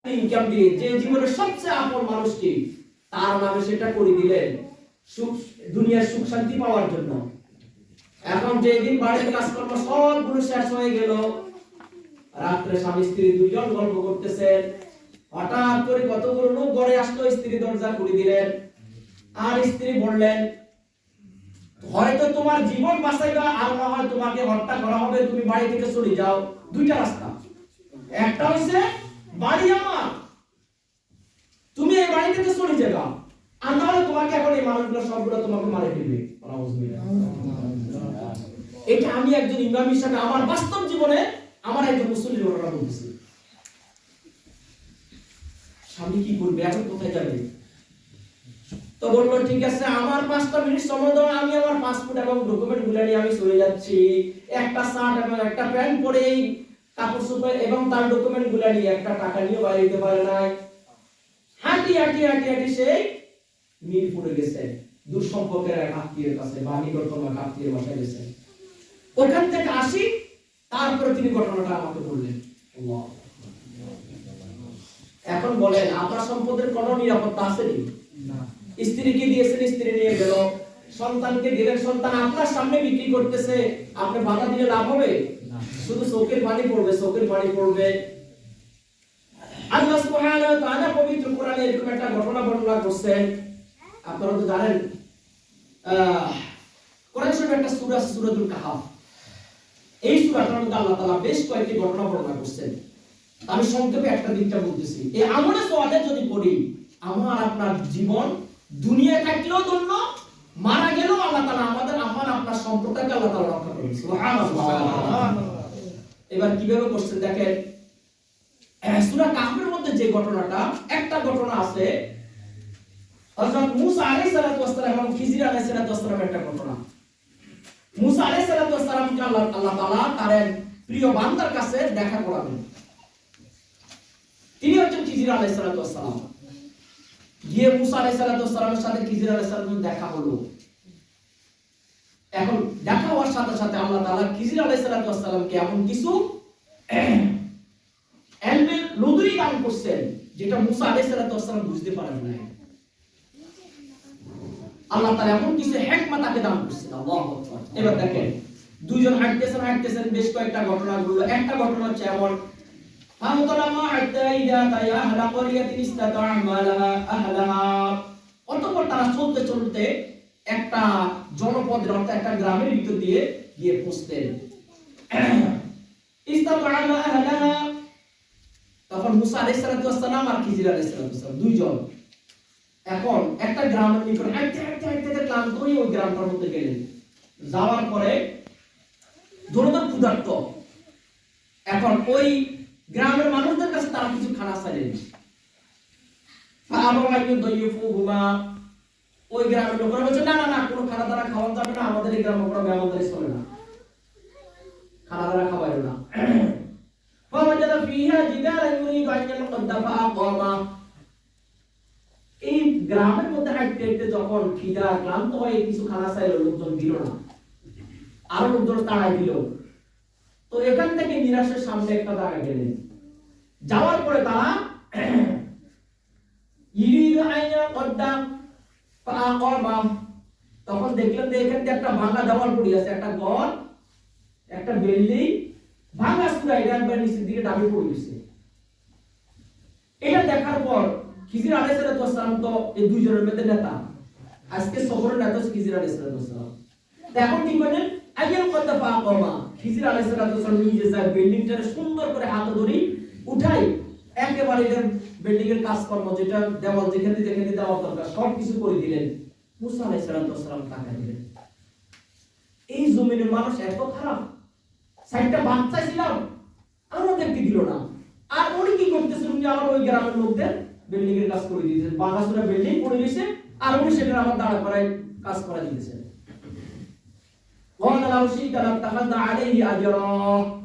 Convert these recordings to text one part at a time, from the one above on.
Income দিয়ে যে জীবনের সবচেয়ে আপন মানুষটি তার নামে সেটা করে দিলেন দুনিয়ার সুখ শান্তি পাওয়ার জন্য। এখন যেদিন বাড়ির কাজকর্ম সবগুলো শেষ হয়ে গেল, রাত্রে স্বামী স্ত্রী দুইজন গল্প করতেছেন, হঠাৎ করে কতগুলো লোক ঘরে আসলো, স্ত্রী দরজা খুলে দিলেন। আর স্ত্রী বললেন, হয়তো তোমার জীবন বাঁচাইবা, আর না হয় তোমাকে হত্যা করা হবে, তুমি বাড়ি থেকে চলে যাও। দুইটা রাস্তা, একটা হইছে বাড়ি আমার, তুমি এই বাড়ি থেকে চলে যাবা, আর না হলে তোমাকে এখন এই মানুষগুলো সবগুলো তোমাকে মারে ফেলবে। এটা আমি একজন ইমাম হিসেবে আমার বাস্তব জীবনে আমার একজন মুসলিম ঘটনা বলতেছি। স্বামী কি করবে, এখন কোথায় যাবে? তো বললো, ঠিক আছে, আমার 5টা মিনিট সময় দাও, আমি আমার পাসপোর্ট এবং ডকুমেন্ট গুলো নিয়ে আমি চলে যাচ্ছি। একটা শার্ট এবং একটা প্যান্ট পরে, কাপড় চোপড় এবং তার ডকুমেন্ট গুলো নিয়ে, একটা টাকা নিয়ে বাইরে যেতে পারে নাই, হাঁটি হাঁটি হাঁটি হাঁটি সেই মিরপুরে গেছে, দূর সম্পর্কের এক আত্মীয়ের কাছে বা নিকটতম এক আত্মীয়ের বাসায় গেছে। ওখান থেকে আসি, তারপরে তিনি ঘটনাটা আমাকে বললেন। এখন বলেন, আপনার সম্পদের কোনো নিরাপত্তা আছে না? স্ত্রীকে দিয়েছেন, স্ত্রী নিয়ে গেল, সন্তানকে দিলেন, সন্তান আপনার সামনে বিক্রি করতেছে, আপনি বাধা দিলে লাভ হবে? শুধু চোখের পানি পড়বে, চোখের পানি পড়বে। আল্লাহ সুবহানাহু ওয়া তাআলা পবিত্র কোরআনে এরকম একটা ঘটনা বর্ণনা করছেন। আপনারা তো জানেন, কোরআন শরীফে একটা সূরা আছে, সূরাতুল কাহফ। এই সূরাটার মধ্যে আল্লাহ তাআলা বেশ কয়েকটি ঘটনা বর্ণনা করছেন। আমি সংক্ষেপে একটা দিকটা বলতেছি। এই আমলে সোয়ালে যদি পড়ি, আমার আপনার জীবন দুনিয়া থাকলেও ধন্য, মারা গেলেও আল্লাহ তাআলা আমাদের আমার আপনার সম্পর্ককে আল্লাহ তাআলা রক্ষা করবেন। সুবহানাল্লাহ। এবার কিভাবে করছেন দেখেন, সূরা কাহফের মধ্যে যে ঘটনাটা, একটা ঘটনা আছে হযরত মূসা আলাইহিস সালাতু ওয়াস সালাম এবং খিজির আলাইহিস সালাতু ওয়াস সালামের একটা ঘটনা। মূসা আলাইহিস সালাতু ওয়াস সালামকে আল্লাহ তাআলা তার প্রিয় বান্দার কাছে দেখা করাবেন। তিনি হচ্ছেন খিজির আলাইহিস সালাতু ওয়াস সালাম। গিয়ে মূসা আলাইহিস সালাতু ওয়াস সালামের সাথে খিজির আলাইহিস সালামের দেখা হলো। এখন দেখা হওয়ার সাথে সাথে আল্লাহ তাআলা খিজির আলাইহিস সালাতু ওয়াস সালামকে এমন কিছু এলমে লদুরি দান করছেন, যেটা মূসা আলাইহিস সালাতু ওয়াস সালাম বুঝতে পারেন না। আল্লাহ তাআলা এমন কিছু হিকমত তাকে দান করছেন। আল্লাহু আকবার। এবার দেখেন, দুইজন হাঁটতেছেন, বেশ কয়েকটা ঘটনা ঘটলো। একটা ঘটনা হচ্ছে এমন, অতঃপর তারা চলতে চলতে একটা জনপদের অর্থাৎ একটা গ্রামের ভিতর দিয়ে গিয়ে পৌঁছলেন। তখন মূসা আলাইহিস সালাতু ওয়াস সালাম আর খিজির আলাইহিস সালাতু ওয়াস সালাম দুইজন এখন একটা গ্রামের নিকট হাঁটতে হাঁটতে হাঁটতে ক্লান্ত হয়ে ওই গ্রামটার মধ্যে গেলেন। যাওয়ার পরে দূরদূর ক্ষুধার্ত, এখন ওই গ্রামের মানুষদের কাছে তারা কিছু খানা চাইলেন। ওই গ্রামের লোকেরা বলছে, না না না, কোনো খানা দ্বারা খাওয়া যাবে না, আমাদের এই গ্রামে কোনো মেহমানদারি চলে না, খানা দ্বারা খাওয়াইও না। এই গ্রামের মধ্যে হাঁটতে হাঁটতে যখন খিদা ক্লান্ত হয়ে কিছু খানা চাইলো, লোকজন দিল না, আরো লোকজন তাড়াই দিল। তো এখান থেকে নিরাশের সামনে একটা জায়গা গেলেন। যাওয়ার পরে তারা তখন দেখলেন যে এখান থেকে একটা ভাঙা দেওয়াল পড়ে আছে, একটা ঘর, একটা বিল্ডিং ভাঙা চূড়া, এটা একবার নিচের দিকে ডাবে পড়ে গেছে। এটা দেখার পর খিজির আলাইহিস সালাম তো এই দুইজনের মধ্যে নেতা, আজকে সফরের নেতা খিজির আলাইহিস সালাম। এখন কি করলেন, আইয়াল কদ্দা ফাআমা, খিজির আলাইহিস সালাম নিজে যায় বিল্ডিংটা সুন্দর করে হাতে ধরে উঠাই, একেবারে এর বিল্ডিং এর কাজকর্ম, যেটা দেওয়াল যেখানে যেখানে দেওয়ার দরকার সব কিছু করে দিলেন। মূসা আলাইহিস সালাম তাকায় দিলেন, এই জমিনের মানুষ এত খারাপ, সাইডটা বাচ্চা ছিলাম আমাদেরকে দিল না, আর উনি কি করতেছেন, উনি আমার ওই গ্রামের লোকদের বিল্ডিং এর কাজ করে দিয়েছেন, বাংলাদেশের বিল্ডিং করে দিয়েছে, আর উনি সেটা আমার দাঁড়া করায় কাজ করা দিয়েছেন।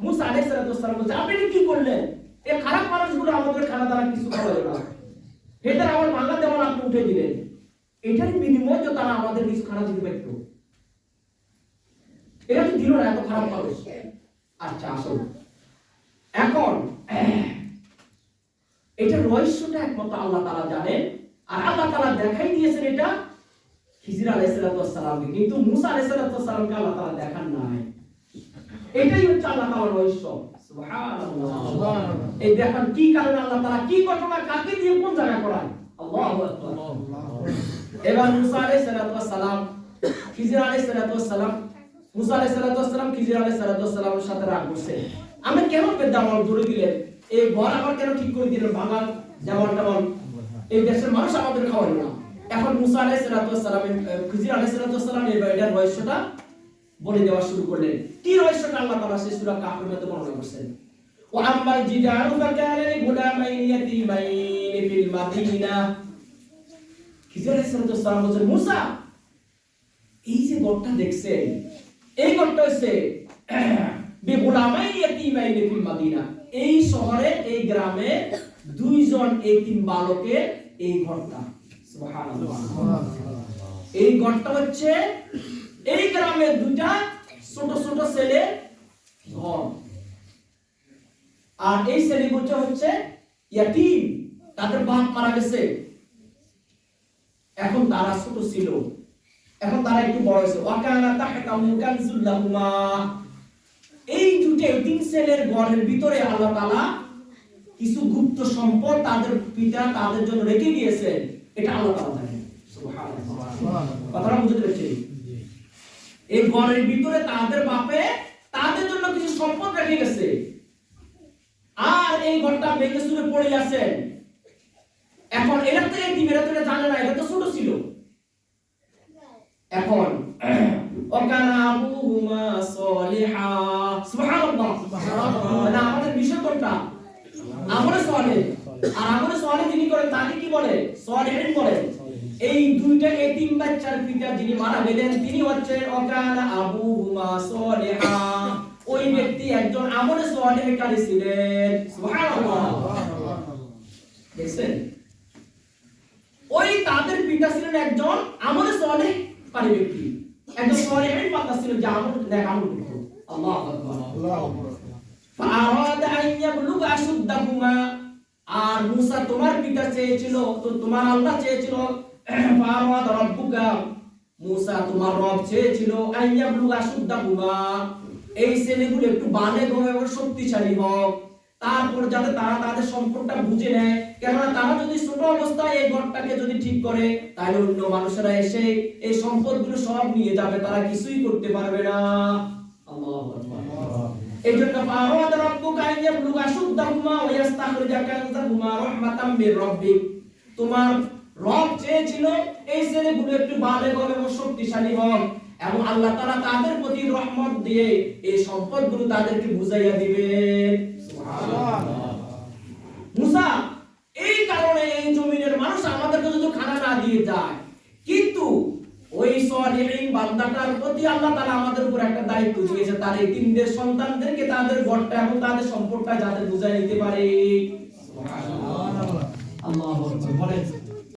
মূসা আলাইহিস সালাম বলছে, আপনি কি করলেন? এই খারাপ মানুষগুলো আমাদের খানা দ্বারা কিছু খাওয়ালো না, এটা আমার ভাঙা দেওয়াল আপনি উঠে দিলেন, এটার বিনিময়ে তো তারা আমাদের কিছু খানা দিতে পারত, এটা তো দিল না, এত খারাপ মানুষ। আচ্ছা আসুন, এখন এটা রহস্যটা একমাত্র আল্লাহ তাআলা জানেন, আর আল্লাহ তাআলা দেখাই দিয়েছেন এটা খিজির আলাইহিস সালামকে, কিন্তু মুসা আলাইহিস সালামকে আল্লাহ তাআলা দেখান নাই। এটাই হচ্ছে আল্লাহ তাআলার রহস্য। সুবহানাল্লাহ, সুবহানাল্লাহ। এই দেখেন কি কারণে আল্লাহ তাআলা কি ঘটনা কাকে দিয়ে কোন জায়গায় করায়। আল্লাহু আকবার। এবার মুসা আলাইহিস সালাম খিজির আলাইহিস সালাম মুসা আলাইহিস সালাম খিজির আলাইহিস সালামের সাথে রাগ করছে, আমি কেন বেদামল ধরে দিলেন, এই ঘর আবার কেন ঠিক করে দিলেন, ভাঙা যেমন তেমন এই দেশের মানুষ আমাদের খাওয়ালো না। এখন মুসা আলাইহিস সালাম খিজির আলাইহিস সালাম এর রহস্যটা বলে দেওয়া শুরু করলেন। কি রহস্যটা আল্লাহ তাআলা সেই সূরা কাহফের মধ্যে বর্ণনা করেছেন। ওয়া আম্মাল জিদারু ফাকানা লিগুলামাইনি ইয়াতীমাইনি ফিল মাদিনা। খিজির আলাইহিস সালাম বলেন, মুসা এই যে ঘরটা দেখছেন, এই ঘরটা হচ্ছে বিগুলামাইনি ইয়াতীমাইনি ফিল মাদিনা, এই শহরে এই গ্রামে দুইজন এতিম বালকের এই ঘরটা। সুবহানাল্লাহ, এই ঘরটা হচ্ছে এই গ্রামের দুইটা ছোট ছোট ছেলে ঘর, আর এই ছেলেগুলো হচ্ছে ইয়াতীম, তাদের বাপ মারা গেছে, এখন তারা ছোট ছিল, এখন তারা একটু বড় হয়েছে। ওয়াকানা তাহতাহু কানজুল লাহুমা, এই দুটো তিন ছেলের ঘরের ভিতরে আল্লাহ তাআলা কিছু গুপ্ত সম্পদ তাদের পিতা তাদের জন্য রেখে দিয়েছেন, এটা আল্লাহ তাআলা জানেন। সুবহানাল্লাহ, কথাটা বুঝতে পেরেছেন? এই ঘরের ভিতরে তাদের বাপে তাদের জন্য কিছু সম্পদ রেখে গেছে, আর এই ঘরটা ভেঙে চুরে পড়ে আছে। এখন এরা তো এই দিবেরা তো জানে না, এটা তো ছোট ছিল। এখন ওয়াকানা আবুহুমা সলিহা। সুবহানাল্লাহ, সুবহানাল্লাহ। আমাদের বিষয় কোনটা? আমলে সালেহ। আর আমলে সালেহ যিনি করেন তাকে কি বলে? সলিহিন বলে। এই দুইটা এতিম বাচ্চার পিতা যিনি মারা গেলেন তিনি হচ্ছেন ওয়াকানা আবুহুমা সলিহা, ওই ব্যক্তি একজন আমলে সালেহকারী ছিলেন। সুবহানাল্লাহ, দেখছেন? ওই তাদের পিতা ছিলেন একজন আমলে সালেহকারী ব্যক্তি, একজন সলিহিন বান্দা ছিলেন যে নেক আমল করত। আল্লাহু আকবার, আল্লাহু আকবার। ফাআরাদা আন ইয়াবলুগা আশুদ্দাহুমা, আর মুসা তোমার পিতা চেয়েছিল, তো তোমার আল্লাহ চেয়েছিল, ফাআরাদা রাব্বুকা, মুসা তোমার রব চেয়েছিল, আন ইয়াবলুগা আশুদ্দাহুমা, এই ছেলেগুলো একটু বালেগ হবে এবং শক্তিশালী হোক, তারপর যাতে তারা তাদের সম্পদটা বুঝে নেয়, কেননা তারা যদি ছোট অবস্থায় এই ঘরটাকে যদি ঠিক করে তাহলে অন্য মানুষেরা এসে এই সম্পদগুলো সব নিয়ে যাবে, তারা কিছুই করতে পারবে না। আল্লাহু আকবার। এজন্য ফারাদ রাব্বুকা আন ইয়াবলুগা আশুদ্দাহুমা ওয়া ইয়াস্তাখরিজা কানজাহুমা রাহমাতাম মির রাব্বিক, তোমার রব চেয়েছিল এই ছেলেগুলো একটু বালেগ হবে এবং শক্তিশালী হোক, এবং আল্লাহ তাআলা তাদের প্রতি রহমত দিয়ে এই সম্পদগুলো তাদেরকে বুঝাইয়া দিবেন। সুবহানাল্লাহ। মুসা এই কারণে এই জমিনের মানুষ আমাদেরকে যদি খানা না দিয়ে যায়, কিন্তু ওই সলিহিন বান্দাটার প্রতি আল্লাহ তাআলা আমাদের উপর একটা দায়িত্ব দিয়েছে, তার এতিমদের সন্তানদেরকে তাদের ঘরটা এবং তাদের সম্পদটা যাতে বুঝাই নিতে পারে। সুবহানাল্লাহ, আল্লাহু আকবার। বলেন